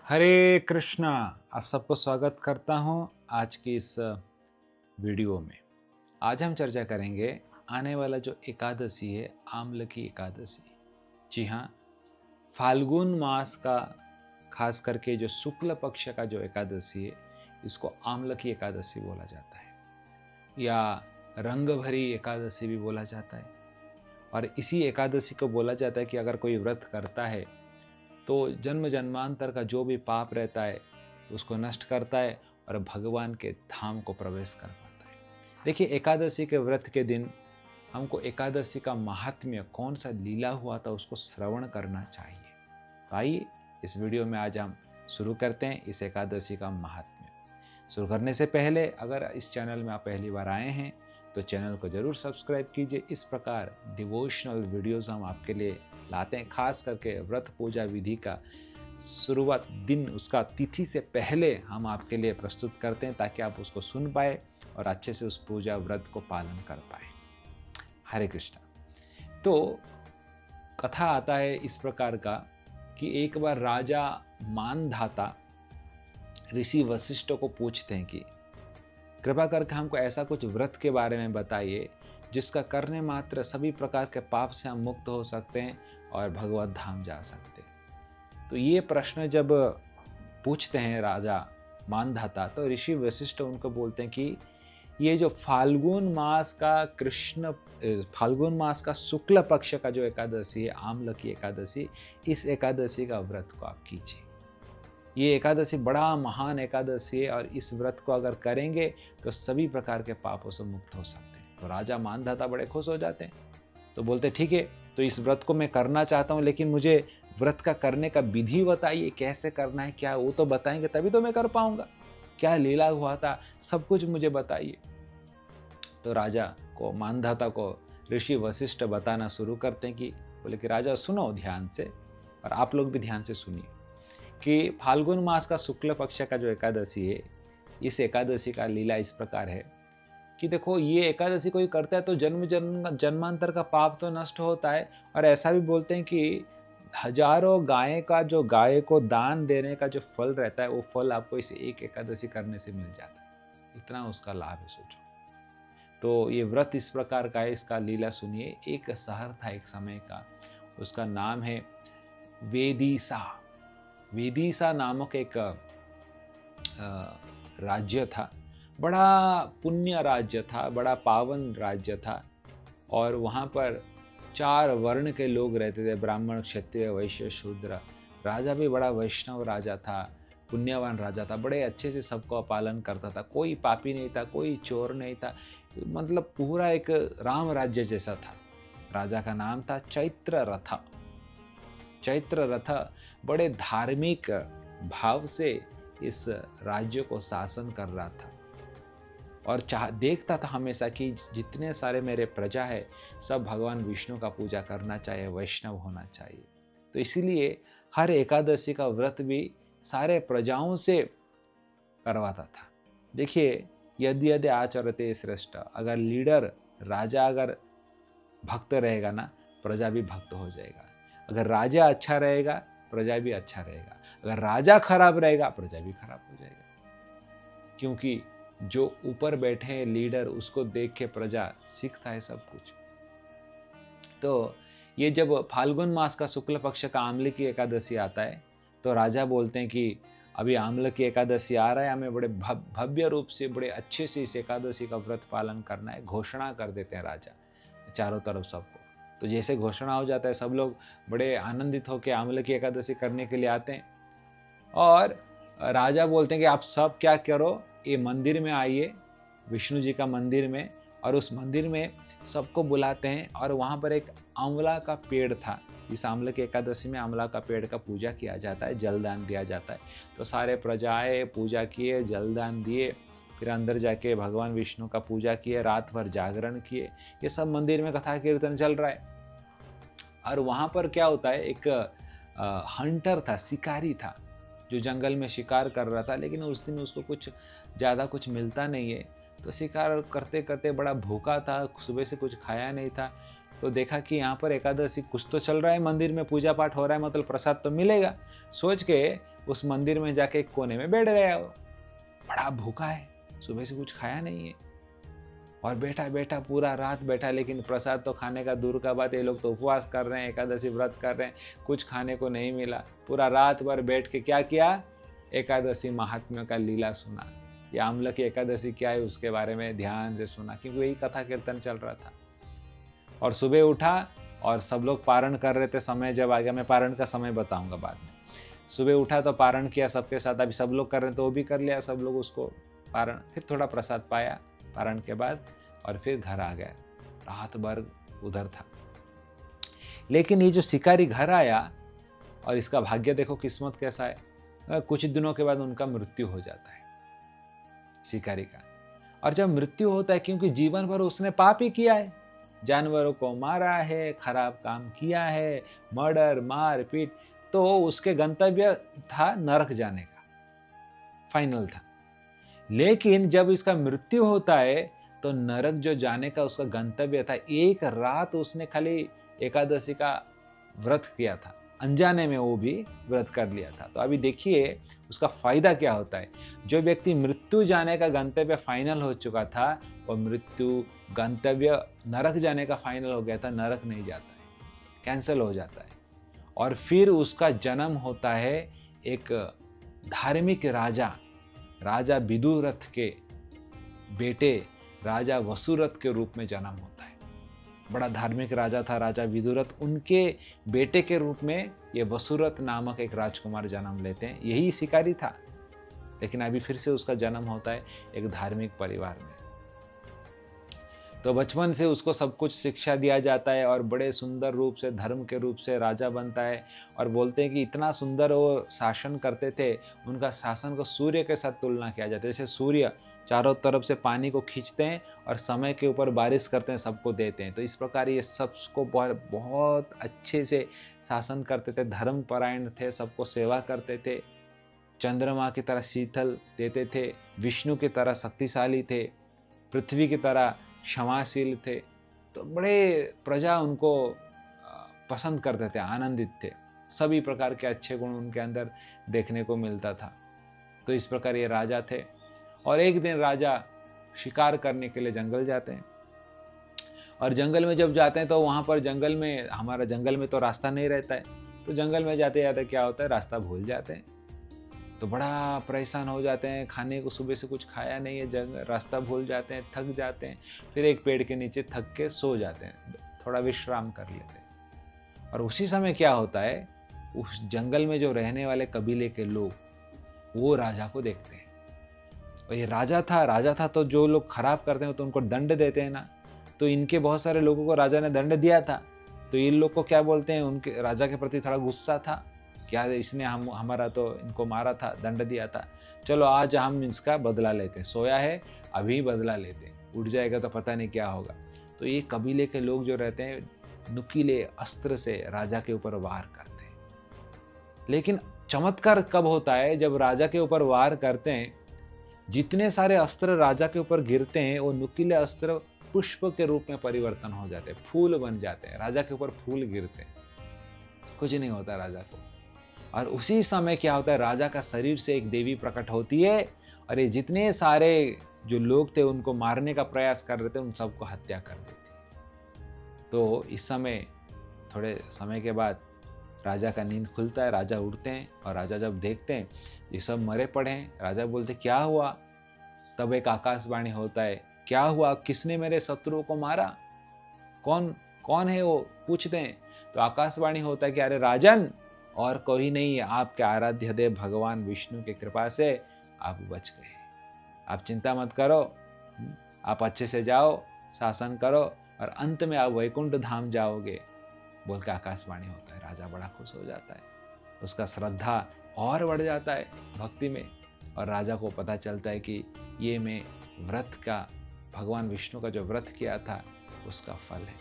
हरे कृष्णा। आप सबको स्वागत करता हूं आज की इस वीडियो में। आज हम चर्चा करेंगे आने वाला जो एकादशी है, आम्ल की एकादशी। जी हाँ, फाल्गुन मास का खास करके जो शुक्ल पक्ष का जो एकादशी है, इसको आम्ल की एकादशी बोला जाता है या रंग भरी एकादशी भी बोला जाता है। और इसी एकादशी को बोला जाता है कि अगर कोई व्रत करता है तो जन्म जन्मांतर का जो भी पाप रहता है उसको नष्ट करता है और भगवान के धाम को प्रवेश कर पाता है। देखिए, एकादशी के व्रत के दिन हमको एकादशी का महात्म्य, कौन सा लीला हुआ था, उसको श्रवण करना चाहिए। तो आइए इस वीडियो में आज हम शुरू करते हैं इस एकादशी का महात्म्य। शुरू करने से पहले अगर इस चैनल में आप पहली बार आए हैं तो चैनल को जरूर सब्सक्राइब कीजिए। इस प्रकार डिवोशनल वीडियोस हम आपके लिए लाते हैं, खास करके व्रत पूजा विधि का शुरुआत दिन, उसका तिथि से पहले हम आपके लिए प्रस्तुत करते हैं ताकि आप उसको सुन पाए और अच्छे से उस पूजा व्रत को पालन कर पाए। हरे कृष्णा। तो कथा आता है इस प्रकार का कि एक बार राजा मानधाता ऋषि वशिष्ठ को पूछते हैं कि कृपा करके हमको ऐसा कुछ व्रत के बारे में बताइए जिसका करने मात्र सभी प्रकार के पाप से हम मुक्त हो सकते हैं और भगवत धाम जा सकते हैं। तो ये प्रश्न जब पूछते हैं राजा मानधाता, तो ऋषि वशिष्ठ उनको बोलते हैं कि ये जो फाल्गुन मास का शुक्ल पक्ष का जो एकादशी है, आम्ल की एकादशी, इस एकादशी का व्रत को आप कीजिए। ये एकादशी बड़ा महान एकादशी है और इस व्रत को अगर करेंगे तो सभी प्रकार के पापों से मुक्त हो सकते हैं। तो राजा मानधाता बड़े खुश हो जाते हैं, तो बोलते ठीक है, तो इस व्रत को मैं करना चाहता हूँ, लेकिन मुझे व्रत का करने का विधि बताइए, कैसे करना है, क्या वो तो बताएंगे तभी तो मैं कर पाऊंगा, क्या लीला हुआ था, सब कुछ मुझे बताइए। तो राजा को, मानधाता को ऋषि वशिष्ठ बताना शुरू करते हैं कि बोले कि राजा सुनो ध्यान से, और आप लोग भी ध्यान से सुनिए कि फाल्गुन मास का शुक्ल पक्ष का जो एकादशी है, इस एकादशी का लीला इस प्रकार है कि देखो, ये एकादशी कोई करता है तो जन्मांतर का पाप तो नष्ट होता है। और ऐसा भी बोलते हैं कि हजारों गाय को दान देने का जो फल रहता है, वो फल आपको इस एक एकादशी करने से मिल जाता है। इतना उसका लाभ है, सोचो। तो ये व्रत इस प्रकार का है, इसका लीला सुनिए। एक शहर था एक समय का, उसका नाम है वेदिसा। वेदिसा नामक एक राज्य था, बड़ा पुण्य राज्य था, बड़ा पावन राज्य था। और वहाँ पर 4 वर्ण के लोग रहते थे, ब्राह्मण, क्षत्रिय, वैश्य, शूद्र। राजा भी बड़ा वैष्णव राजा था, पुण्यवान राजा था, बड़े अच्छे से सबको पालन करता था, कोई पापी नहीं था, कोई चोर नहीं था, मतलब पूरा एक राम राज्य जैसा था। राजा का नाम था चैत्ररथ। चैत्ररथ बड़े धार्मिक भाव से इस राज्य को शासन कर रहा था और देखता था हमेशा कि जितने सारे मेरे प्रजा है सब भगवान विष्णु का पूजा करना चाहिए, वैष्णव होना चाहिए। तो इसीलिए हर एकादशी का व्रत भी सारे प्रजाओं से करवाता था। देखिए, यदि यदि आचरते श्रेष्ठ, अगर लीडर, राजा अगर भक्त रहेगा ना, प्रजा भी भक्त हो जाएगा। अगर राजा अच्छा रहेगा, प्रजा भी अच्छा रहेगा। अगर राजा खराब रहेगा, प्रजा भी खराब हो जाएगा। क्योंकि जो ऊपर बैठे हैं लीडर, उसको देख के प्रजा सीखता है सब कुछ। तो ये जब फाल्गुन मास का शुक्ल पक्ष का आम्ल की एकादशी आता है, तो राजा बोलते हैं कि अभी आम्ल की एकादशी आ रहा है, हमें बड़े भव्य रूप से, बड़े अच्छे से इस एकादशी का व्रत पालन करना है। घोषणा कर देते हैं राजा चारों तरफ सबको। तो जैसे घोषणा हो जाता है, सब लोग बड़े आनंदित होकर आम्ल की एकादशी करने के लिए आते हैं। और राजा बोलते हैं कि आप सब क्या करो, ये मंदिर में आइए, विष्णु जी का मंदिर में, और उस मंदिर में सबको बुलाते हैं। और वहाँ पर एक आंवला का पेड़ था। इस आम्ल की एकादशी में आंवला का पेड़ का पूजा किया जाता है, जलदान दिया जाता है। तो सारे प्रजाएं पूजा किए, जलदान दिए, फिर अंदर जाके भगवान विष्णु का पूजा किए, रात भर जागरण किए। ये सब मंदिर में कथा कीर्तन चल रहा है। और वहाँ पर क्या होता है, एक हंटर था, शिकारी था, जो जंगल में शिकार कर रहा था, लेकिन उस दिन उसको कुछ ज़्यादा कुछ मिलता नहीं है। तो शिकार करते करते बड़ा भूखा था, सुबह से कुछ खाया नहीं था। तो देखा कि यहाँ पर एकादशी कुछ तो चल रहा है, मंदिर में पूजा पाठ हो रहा है, मतलब प्रसाद तो मिलेगा। सोच के उस मंदिर में जाके एक कोने में बैठ गया। वो बड़ा भूखा है, सुबह से कुछ खाया नहीं है और बैठा बैठा पूरा रात बैठा, लेकिन प्रसाद तो खाने का दूर का बात, ये लोग तो उपवास कर रहे हैं, एकादशी व्रत कर रहे हैं, कुछ खाने को नहीं मिला। पूरा रात भर बैठ के क्या किया, एकादशी महात्म्य का लीला सुना, ये आम्ल की एकादशी क्या है उसके बारे में ध्यान से सुना, क्योंकि वही कथा कीर्तन चल रहा था। और सुबह उठा और सब लोग पारण कर रहे थे, समय जब आ गया, मैं पारण का समय बताऊंगा बाद में। सुबह उठा तो पारण किया सबके साथ, अभी सब लोग कर रहे हैं तो वो भी कर लिया सब लोग उसको पारण, फिर थोड़ा प्रसाद पाया पारण के बाद और फिर घर आ गया। रात भर उधर था। लेकिन ये जो शिकारी घर आया और इसका भाग्य देखो किस्मत कैसा है, कुछ दिनों के बाद उनका मृत्यु हो जाता है शिकारी का। और जब मृत्यु होता है, क्योंकि जीवन भर उसने पाप ही किया है, जानवरों को मारा है, खराब काम किया है, मर्डर मार पीट, तो उसके गंतव्य था नरक जाने का, फाइनल था। लेकिन जब इसका मृत्यु होता है तो नरक जो जाने का उसका गंतव्य था, एक रात उसने खाली एकादशी का व्रत किया था, अनजाने में वो भी व्रत कर लिया था। तो अभी देखिए उसका फायदा क्या होता है। जो व्यक्ति मृत्यु जाने का गंतव्य फाइनल हो चुका था, वो मृत्यु गंतव्य नरक जाने का फाइनल हो गया था, नरक नहीं जाता है, कैंसिल हो जाता है। और फिर उसका जन्म होता है एक धार्मिक राजा, राजा विदुरथ के बेटे राजा वसुरथ के रूप में जन्म होता है। बड़ा धार्मिक राजा था राजा विदुरथ, उनके बेटे के रूप में ये वसुरथ नामक एक राजकुमार जन्म लेते हैं। यही शिकारी था, लेकिन अभी फिर से उसका जन्म होता है एक धार्मिक परिवार में। तो बचपन से उसको सब कुछ शिक्षा दिया जाता है और बड़े सुंदर रूप से धर्म के रूप से राजा बनता है। और बोलते हैं कि इतना सुंदर वो शासन करते थे, उनका शासन को सूर्य के साथ तुलना किया जाता है। जैसे सूर्य चारों तरफ से पानी को खींचते हैं और समय के ऊपर बारिश करते हैं, सबको देते हैं, तो इस प्रकार ये सबको बहुत अच्छे से शासन करते थे, धर्मपरायण थे, सबको सेवा करते थे, चंद्रमा की तरह शीतल देते थे, विष्णु की तरह शक्तिशाली थे, पृथ्वी की तरह क्षमाशील थे। तो बड़े प्रजा उनको पसंद करते थे, आनंदित थे, सभी प्रकार के अच्छे गुण उनके अंदर देखने को मिलता था। तो इस प्रकार ये राजा थे। और एक दिन राजा शिकार करने के लिए जंगल जाते हैं, और जंगल में जब जाते हैं तो वहाँ पर जंगल में, हमारा जंगल में तो रास्ता नहीं रहता है, तो जंगल में जाते जाते क्या होता है, रास्ता भूल जाते हैं। तो बड़ा परेशान हो जाते हैं, खाने को सुबह से कुछ खाया नहीं है, रास्ता भूल जाते हैं, थक जाते हैं, फिर एक पेड़ के नीचे थक के सो जाते हैं, थोड़ा विश्राम कर लेते हैं। और उसी समय क्या होता है, उस जंगल में जो रहने वाले कबीले के लोग वो राजा को देखते हैं। और ये राजा था तो जो लोग खराब करते हैं तो उनको दंड देते हैं ना, तो इनके बहुत सारे लोगों को राजा ने दंड दिया था। तो इन लोग को क्या बोलते हैं, उनके राजा के प्रति थोड़ा गुस्सा था, क्या इसने हमारा तो इनको मारा था, दंड दिया था, चलो आज हम इसका बदला लेते हैं, सोया है अभी बदला लेते हैं, उठ जाएगा तो पता नहीं क्या होगा। तो ये कबीले के लोग जो रहते हैं नुकीले अस्त्र से राजा के ऊपर वार करते हैं। लेकिन चमत्कार कब होता है, जब राजा के ऊपर वार करते हैं, जितने सारे अस्त्र राजा के ऊपर गिरते हैं वो नुकीले अस्त्र पुष्प के रूप में परिवर्तन हो जाते हैं, फूल बन जाते हैं, राजा के ऊपर फूल गिरते हैं, कुछ नहीं होता राजा को। और उसी समय क्या होता है, राजा का शरीर से एक देवी प्रकट होती है और ये जितने सारे जो लोग थे उनको मारने का प्रयास कर रहे थे उन सबको हत्या कर देती। तो इस समय थोड़े समय के बाद राजा का नींद खुलता है, राजा उठते हैं और राजा जब देखते हैं ये सब मरे पड़े हैं, राजा बोलते क्या हुआ। तब एक आकाशवाणी होता है, क्या हुआ, किसने मेरे शत्रुओं को मारा, कौन है वो, पूछते हैं। तो आकाशवाणी होता है कि अरे राजन, और कोई नहीं, आपके आराध्य देव भगवान विष्णु की कृपा से आप बच गए, आप चिंता मत करो, आप अच्छे से जाओ, शासन करो और अंत में आप वैकुंठ धाम जाओगे, बोल के आकाशवाणी होता है। राजा बड़ा खुश हो जाता है, उसका श्रद्धा और बढ़ जाता है भक्ति में, और राजा को पता चलता है कि ये मैं व्रत का, भगवान विष्णु का जो व्रत किया था उसका फल है।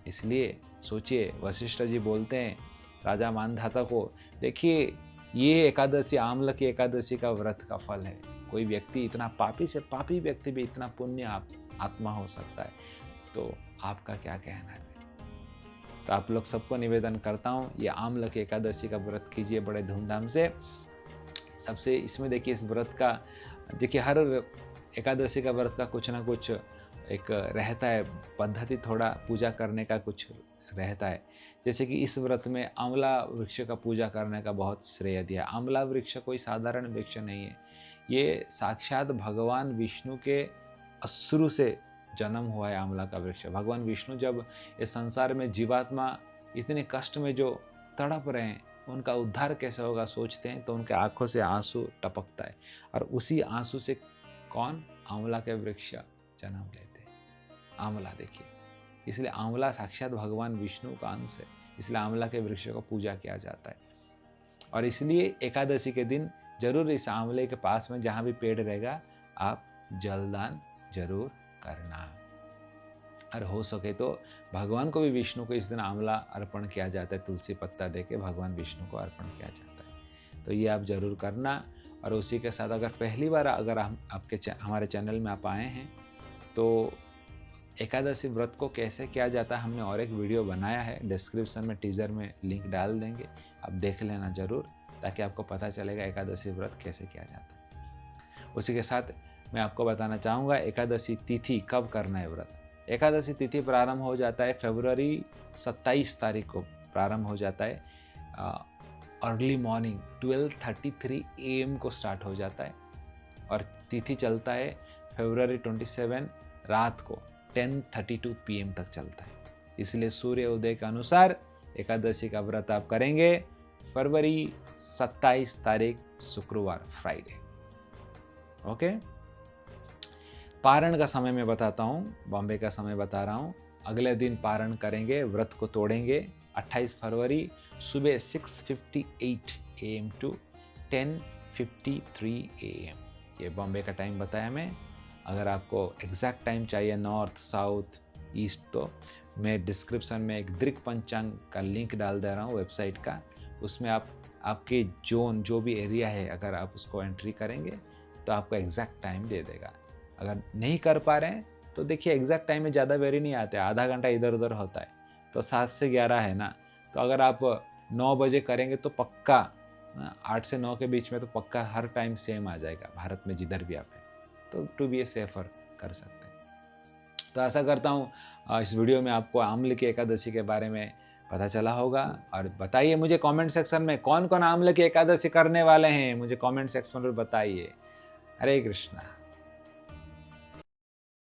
इसलिए सोचिए, वशिष्ठ जी बोलते हैं राजा मानधाता को, देखिए ये एकादशी आम्ल की एकादशी का व्रत का फल है। कोई व्यक्ति इतना पापी से पापी व्यक्ति भी इतना पुण्य आत्मा हो सकता है, तो आपका क्या कहना है। तो आप लोग सबको निवेदन करता हूँ, ये आम्ल की एकादशी का व्रत कीजिए बड़े धूमधाम से, सबसे इसमें देखिए इस व्रत का, देखिए हर एकादशी का व्रत का कुछ ना कुछ एक रहता है पद्धति, थोड़ा पूजा करने का कुछ रहता है। जैसे कि इस व्रत में आंवला वृक्ष का पूजा करने का बहुत श्रेय दिया। आंवला वृक्ष कोई साधारण वृक्ष नहीं है, ये साक्षात भगवान विष्णु के अश्रु से जन्म हुआ है आंवला का वृक्ष। भगवान विष्णु जब इस संसार में जीवात्मा इतने कष्ट में जो तड़प रहे हैं, उनका उद्धार कैसे होगा सोचते हैं तो उनके आंखों से आंसू टपकता है, और उसी आंसू से कौन, आंवला के वृक्ष जन्म लेते हैं। आंवला देखिए, इसलिए आंवला साक्षात भगवान विष्णु का अंश है, इसलिए आंवला के वृक्ष को पूजा किया जाता है। और इसलिए एकादशी के दिन जरूर इस आंवले के पास में जहाँ भी पेड़ रहेगा आप जलदान जरूर करना, और हो सके तो भगवान को भी, विष्णु को इस दिन आंवला अर्पण किया जाता है, तुलसी पत्ता देके भगवान विष्णु को अर्पण किया जाता है। तो ये आप जरूर करना। और उसी के साथ अगर पहली बार अगर हम हमारे चैनल में आप आए हैं तो एकादशी व्रत को कैसे किया जाता है हमने और एक वीडियो बनाया है, डिस्क्रिप्शन में टीजर में लिंक डाल देंगे, आप देख लेना ज़रूर, ताकि आपको पता चलेगा एकादशी व्रत कैसे किया जाता है। उसी के साथ मैं आपको बताना चाहूँगा एकादशी तिथि कब करना है व्रत। एकादशी तिथि प्रारंभ हो जाता है फरवरी 27 तारीख को प्रारंभ हो जाता है, अर्ली मॉर्निंग 12:33 AM को स्टार्ट हो जाता है, और तिथि चलता है फरवरी 27 रात को 10:32 PM तक चलता है। इसलिए सूर्य उदय के अनुसार एकादशी का व्रत आप करेंगे फरवरी 27 तारीख शुक्रवार, फ्राइडे। ओके, पारण का समय मैं बताता हूँ, बॉम्बे का समय बता रहा हूँ। अगले दिन पारण करेंगे, व्रत को तोड़ेंगे 28 फरवरी सुबह 6:58 AM टू 10:53 AM। ये बॉम्बे का टाइम बताया मैं। अगर आपको एग्जैक्ट टाइम चाहिए नॉर्थ, साउथ, ईस्ट, तो मैं डिस्क्रिप्शन में एक दृक पंचांग का लिंक डाल दे रहा हूँ वेबसाइट का। उसमें आप आपके जोन जो भी एरिया है अगर आप उसको एंट्री करेंगे तो आपको एग्जैक्ट टाइम दे देगा। अगर नहीं कर पा रहे हैं तो देखिए एग्जैक्ट टाइम में ज़्यादा वेरी नहीं आते, आधा घंटा इधर उधर होता है। तो 7 से 11 है ना, तो अगर आप 9 बजे करेंगे तो पक्का 8 से 9 के बीच में तो पक्का हर टाइम सेम आ जाएगा भारत में जिधर भी आप हैं। तो टू बी ए सेफर कर सकते हैं। तो ऐसा करता हूँ इस वीडियो में आपको आम्ल की एकादशी के बारे में पता चला होगा। और बताइए मुझे कमेंट सेक्शन में कौन कौन आम्ल की एकादशी करने वाले हैं, मुझे कमेंट सेक्शन में बताइए। हरे कृष्णा।